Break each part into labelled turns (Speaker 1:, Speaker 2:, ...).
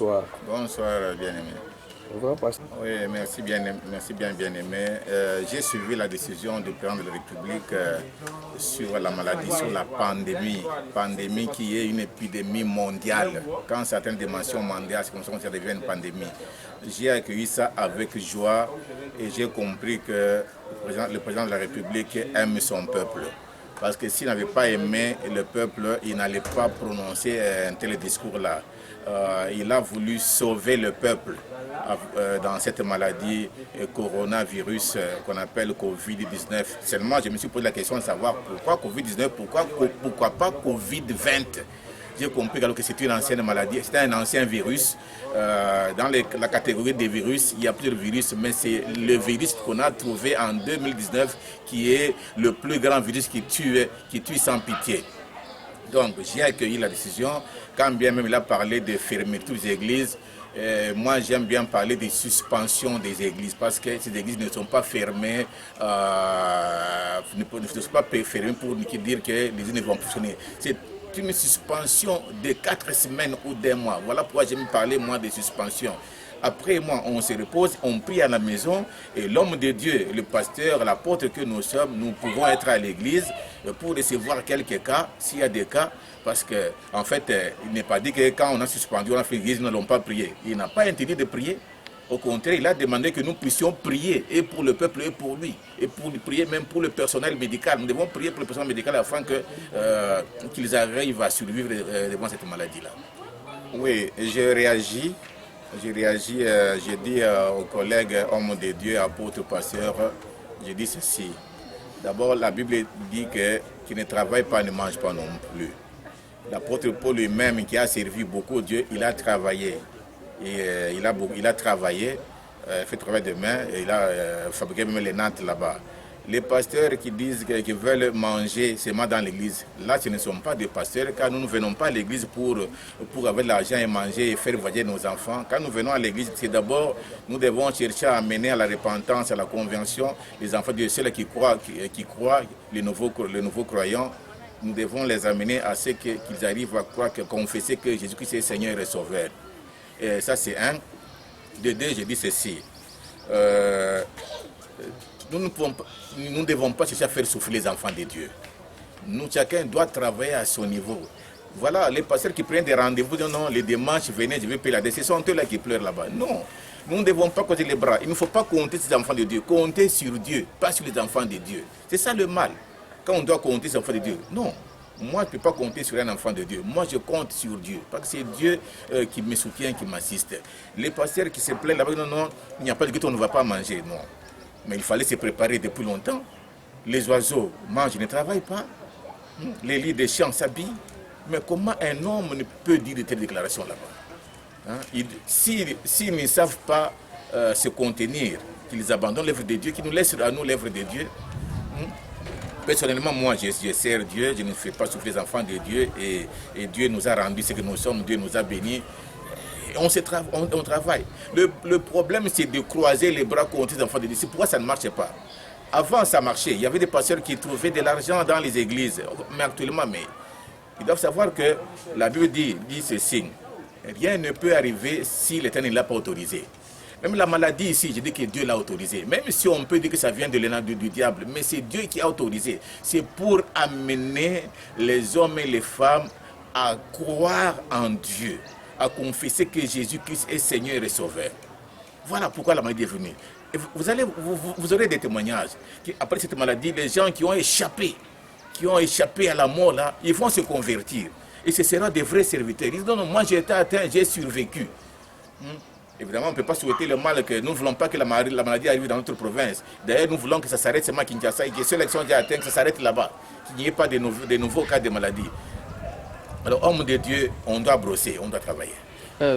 Speaker 1: bonsoir.
Speaker 2: Bonsoir, bien-aimé. Oui, merci bien, bien-aimé. J'ai suivi la décision du président de la République sur la maladie, sur la pandémie. Pandémie qui est une épidémie mondiale. Quand certaines dimensions mondiales, c'est comme ça que ça devient une pandémie. J'ai accueilli ça avec joie et j'ai compris que le président de la République aime son peuple. Parce que s'il n'avait pas aimé le peuple, il n'allait pas prononcer un tel discours-là. Il a voulu sauver le peuple dans cette maladie coronavirus qu'on appelle Covid-19. Seulement, je me suis posé la question de savoir pourquoi Covid-19, pourquoi pas Covid-20. J'ai compris alors que c'est une ancienne maladie, c'est un ancien virus. Dans la catégorie des virus, il y a plusieurs virus, mais c'est le virus qu'on a trouvé en 2019 qui est le plus grand virus qui tue sans pitié. Donc j'ai accueilli la décision, quand bien même il a parlé de fermeture des églises. Moi j'aime bien parler de suspension des églises parce que ces églises ne sont pas fermées, ne sont pas fermées pour dire que les églises ne vont pas fonctionner. C'est une suspension de 4 semaines ou d'1 mois. Voilà pourquoi j'aime parler moi de suspension. Après, moi, on se repose, on prie à la maison et l'homme de Dieu, le pasteur, l'apôtre que nous sommes, nous pouvons être à l'église pour recevoir quelques cas, s'il y a des cas, parce que en fait, il n'est pas dit que quand on a suspendu, on a fait l'église, nous n'allons pas prier. Il n'a pas interdit de prier. Au contraire, il a demandé que nous puissions prier, et pour le peuple, et pour lui, et pour prier même pour le personnel médical. Nous devons prier pour le personnel médical afin qu'ils arrivent à survivre devant cette maladie-là. Oui, je réagis, je dis aux collègues hommes de Dieu, apôtres, pasteurs, je dis ceci. D'abord, la Bible dit que qui ne travaille pas ne mange pas non plus. L'apôtre Paul lui-même, qui a servi beaucoup Dieu, il a travaillé. Et il a travaillé, fait travail de main, et il a fabriqué même les nattes là-bas. Les pasteurs qui disent qu'ils veulent manger seulement dans l'église, là ce ne sont pas des pasteurs, car nous ne venons pas à l'église pour avoir de l'argent et manger et faire voyager nos enfants. Quand nous venons à l'église, c'est d'abord, nous devons chercher à amener à la repentance, à la conversion, les enfants de Dieu, ceux qui croient, les nouveaux croyants. Nous devons les amener à ce qu'ils arrivent à croire, à confesser que Jésus-Christ est Seigneur et Sauveur. Et ça, c'est un. De deux, je dis ceci. Nous ne devons pas chercher à faire souffrir les enfants de Dieu. Chacun doit travailler à son niveau. Voilà, les pasteurs qui prennent des rendez-vous, disent non, les dimanches, venez, je vais payer la dette. Ce sont eux là qui pleurent là-bas. Non, nous ne devons pas compter les bras. Il ne faut pas compter sur les enfants de Dieu. Compter sur Dieu, pas sur les enfants de Dieu. C'est ça le mal. Quand on doit compter sur les enfants de Dieu. Non. Moi, je ne peux pas compter sur un enfant de Dieu. Moi, je compte sur Dieu. Parce que c'est Dieu qui me soutient, qui m'assiste. Les pasteurs qui se plaignent là-bas, non, il n'y a pas de gâteau, on ne va pas manger. Non. Mais il fallait se préparer depuis longtemps. Les oiseaux mangent, ne travaillent pas. Les lits des champs s'habillent. Mais comment un homme ne peut dire de telles déclarations là-bas? S'ils ne savent pas se contenir, qu'ils abandonnent l'œuvre de Dieu, qu'ils nous laissent à nous l'œuvre de Dieu. Personnellement, moi, je sers Dieu, je ne fais pas souffrir les enfants de Dieu et Dieu nous a rendu ce que nous sommes, Dieu nous a bénis. On travaille. Le problème, c'est de croiser les bras contre les enfants de Dieu. C'est pourquoi ça ne marche pas. Avant, ça marchait. Il y avait des pasteurs qui trouvaient de l'argent dans les églises. Mais actuellement, ils doivent savoir que la Bible dit ceci. Rien ne peut arriver si l'Éternel ne l'a pas autorisé. Même la maladie ici, je dis que Dieu l'a autorisé. Même si on peut dire que ça vient de l'élan du diable, mais c'est Dieu qui a autorisé. C'est pour amener les hommes et les femmes à croire en Dieu, à confesser que Jésus-Christ est Seigneur et Sauveur. Voilà pourquoi la maladie est venue. Et vous aurez des témoignages. Après cette maladie, les gens qui ont échappé à la mort, là, ils vont se convertir. Et ce seront des vrais serviteurs. Ils disent non, moi j'ai été atteint, j'ai survécu. Évidemment, on ne peut pas souhaiter le mal, que nous ne voulons pas que la maladie arrive dans notre province. D'ailleurs, nous voulons que ça s'arrête seulement à Kinshasa et que ceux qui sont déjà atteints, que ça s'arrête là-bas, qu'il n'y ait pas de nouveaux cas de maladie. Alors, homme de Dieu, on doit brosser, on doit travailler.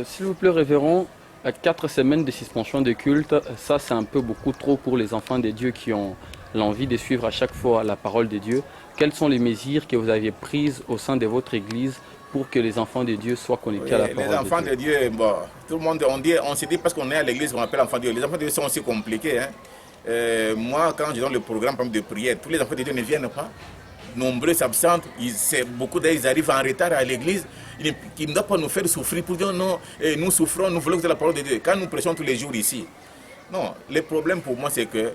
Speaker 3: S'il vous plaît, révérend, 4 semaines de suspension de culte, ça c'est un peu beaucoup trop pour les enfants de Dieu qui ont l'envie de suivre à chaque fois la parole de Dieu. Quelles sont les mesures que vous aviez prises au sein de votre église pour que les enfants de Dieu soient connectés à la parole de Dieu?
Speaker 2: Les enfants de Dieu, bon, tout le monde, on se dit parce qu'on est à l'église qu'on appelle enfants de Dieu. Les enfants de Dieu sont aussi compliqués. Moi, quand je donne le programme de prière, tous les enfants de Dieu ne viennent pas. nombreux s'absentent, beaucoup d'eux arrivent en retard à l'église, qui ne doivent pas nous faire souffrir pour dire non, nous souffrons, nous voulons que c'est la parole de Dieu. Quand nous prêchons tous les jours ici, non, le problème pour moi c'est que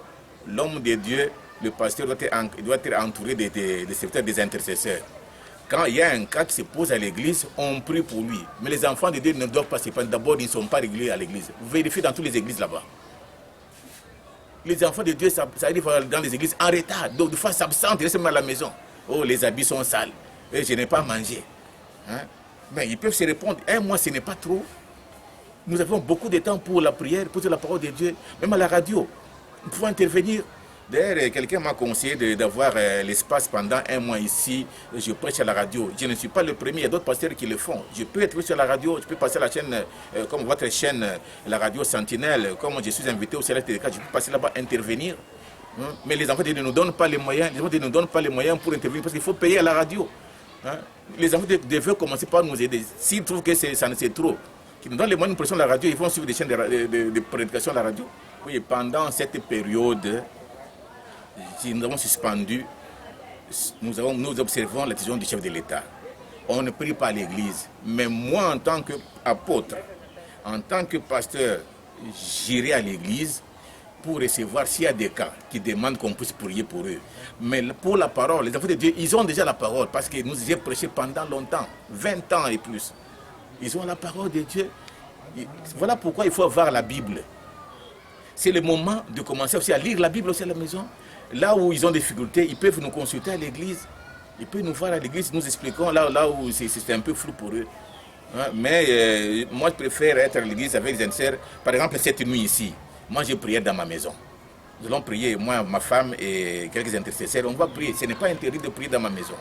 Speaker 2: l'homme de Dieu, le pasteur doit être entouré des serviteurs, des intercesseurs. Quand il y a un cas qui se pose à l'église, on prie pour lui. Mais les enfants de Dieu ne doivent pas se prendre. D'abord, ils ne sont pas réguliers à l'église. Vous vérifiez dans toutes les églises là-bas. Les enfants de Dieu, ça arrive dans les églises en retard. Donc, des fois, s'absentent, ils restent même à la maison. Oh, les habits sont sales. Et je n'ai pas mangé. Hein? Mais ils peuvent se répondre. Un mois, ce n'est pas trop. Nous avons beaucoup de temps pour la prière, pour la parole de Dieu. Même à la radio, nous pouvons intervenir. D'ailleurs, quelqu'un m'a conseillé d'avoir l'espace pendant un mois ici. Je prêche à la radio. Je ne suis pas le premier, il y a d'autres pasteurs qui le font. Je peux être sur la radio, je peux passer à la chaîne, comme votre chaîne, la radio Sentinelle. Comme je suis invité au CLTK, je peux passer là-bas, intervenir. Mais les enfants ne nous donnent pas les moyens. Les enfants ne nous donnent pas les moyens pour intervenir parce qu'il faut payer à la radio. Les enfants devaient commencer par nous aider. S'ils trouvent que ça ne c'est trop, qu'ils nous donnent les moyens de pression à la radio, ils vont suivre des chaînes de prédication à la radio. Oui, pendant cette période, nous avons suspendu, nous observons la décision du chef de l'État. On ne prie pas à l'église. Mais moi, en tant qu'apôtre, en tant que pasteur, j'irai à l'église pour recevoir s'il y a des cas qui demandent qu'on puisse prier pour eux. Mais pour la parole, les enfants de Dieu, ils ont déjà la parole parce que nous y avons prêché pendant longtemps, 20 ans et plus. Ils ont la parole de Dieu. Voilà pourquoi il faut avoir la Bible. C'est le moment de commencer aussi à lire la Bible aussi à la maison. Là où ils ont des difficultés, ils peuvent nous consulter à l'église. Ils peuvent nous voir à l'église, nous expliquons là où c'est un peu flou pour eux. Mais moi, je préfère être à l'église avec les intercesseurs. Par exemple, cette nuit ici, moi, j'ai prié dans ma maison. Nous allons prier, moi, ma femme et quelques intercesseurs. On va prier. Ce n'est pas interdit de prier dans ma maison.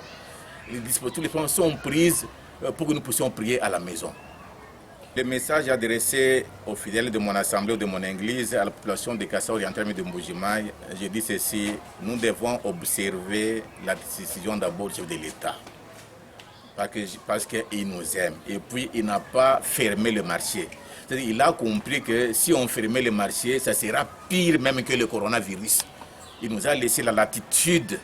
Speaker 2: Tous les plans sont prises pour que nous puissions prier à la maison. Le message adressé aux fidèles de mon assemblée ou de mon église, à la population de Kassa Oriental de Mbujimaï, je dis ceci, nous devons observer la décision d'abord du chef de l'État. Parce qu'il nous aime. Et puis, il n'a pas fermé le marché. C'est-à-dire, il a compris que si on fermait le marché, ça sera pire même que le coronavirus. Il nous a laissé la latitude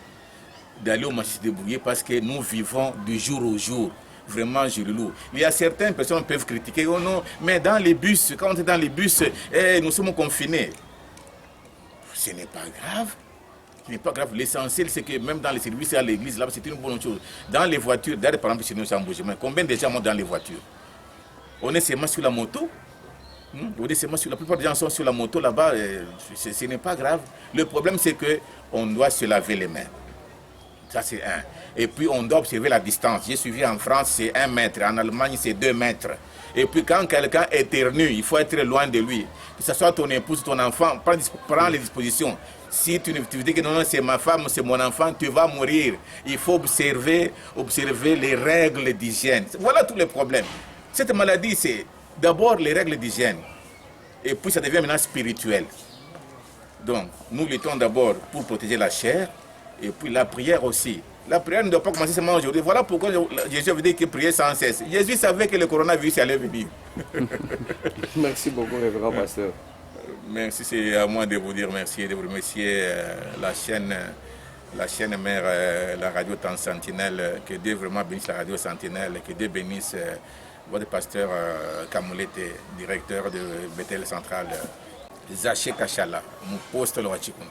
Speaker 2: d'aller au marché se débrouiller parce que nous vivons du jour au jour. Vraiment, je le loue. Il y a certaines personnes qui peuvent critiquer, oh non, mais dans les bus, quand on est dans les bus, nous sommes confinés. Ce n'est pas grave. Ce n'est pas grave. L'essentiel, c'est que même dans les services à l'église, là, c'est une bonne chose. Dans les voitures, d'ailleurs, par exemple, chez nous, c'est en Mbujimaï, combien de gens montent dans les voitures? On est seulement sur la moto. On est seulement sur la plupart des gens sont sur la moto là-bas. Ce n'est pas grave. Le problème, c'est qu'on doit se laver les mains. Ça, c'est un. Et puis, on doit observer la distance. J'ai suivi en France, c'est 1 mètre. En Allemagne, c'est 2 mètres. Et puis, quand quelqu'un éternue, il faut être loin de lui. Que ce soit ton épouse, ton enfant, prends les dispositions. Si tu dis que non, c'est ma femme, c'est mon enfant, tu vas mourir. Il faut observer les règles d'hygiène. Voilà tous les problèmes. Cette maladie, c'est d'abord les règles d'hygiène. Et puis, ça devient maintenant spirituel. Donc, nous luttons d'abord pour protéger la chair. Et puis, la prière aussi. La prière ne doit pas commencer seulement aujourd'hui. Voilà pourquoi Jésus avait dit qu'il priait sans cesse. Jésus savait que le coronavirus allait venir.
Speaker 1: Merci beaucoup, révérend pasteur.
Speaker 2: Merci, c'est à moi de vous dire merci et de vous remercier la chaîne mère, la radio Temps Sentinelle. Que Dieu vraiment bénisse la radio Sentinelle. Que Dieu bénisse votre pasteur Kamoulete, directeur de Bethel Central, Zaché Kachala, mon poste Loachikunda.